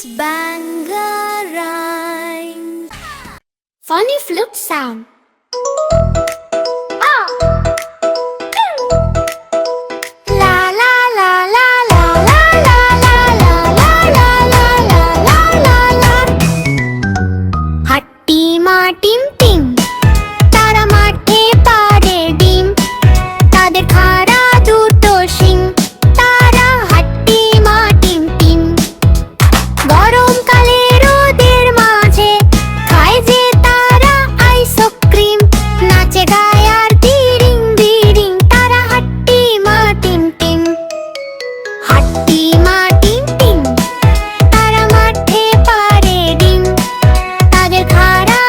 It's Banga rhyme. Funny flute sound. Team team তারা মাঠে পারে ডিম তাদের খাড়া দুটো শিং তারা হাট্টি মা টিম টিম গরমকালে রোদের মাঝে খায় যে তারা আইসক্রিম নাচে গায় আর বিড়িং বিড়িং তারা হাট্টি মা টিম টিম হাট্টি মা টিম টিম তারা মাঠে পারে ডিম তাদের খাড়া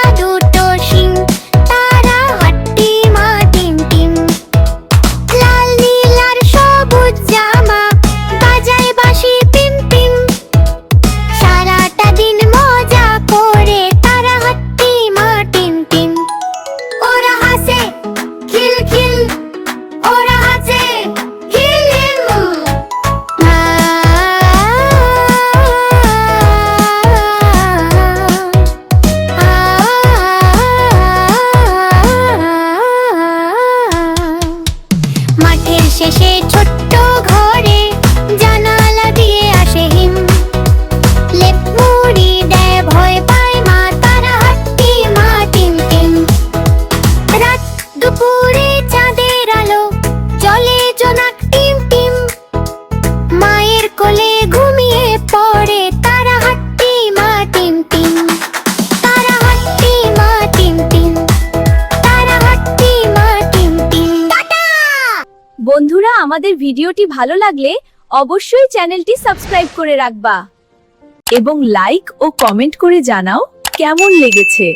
শেষে ছোট্ট ঘরে জানালা দিয়ে আসে হিম লেপ মুড়ি দেয় ভয় পায় মা তারা হাট্টি মা টিম টিম রাত দুপুরে চাঁদের আলো চলে জোনাক টিম টিম মায়ের কোলে ঘুমিয়ে পড়ে তারা হাট্টি মা টিম টিম তারা হাট্টি মা টিম টিম তারা হাট্টি মা টিম টিম। বন্ধুরা, আমাদের ভিডিওটি ভালো লাগলে অবশ্যই চ্যানেলটি সাবস্ক্রাইব করে রাখবা এবং লাইক ও কমেন্ট করে জানাও কেমন লেগেছে।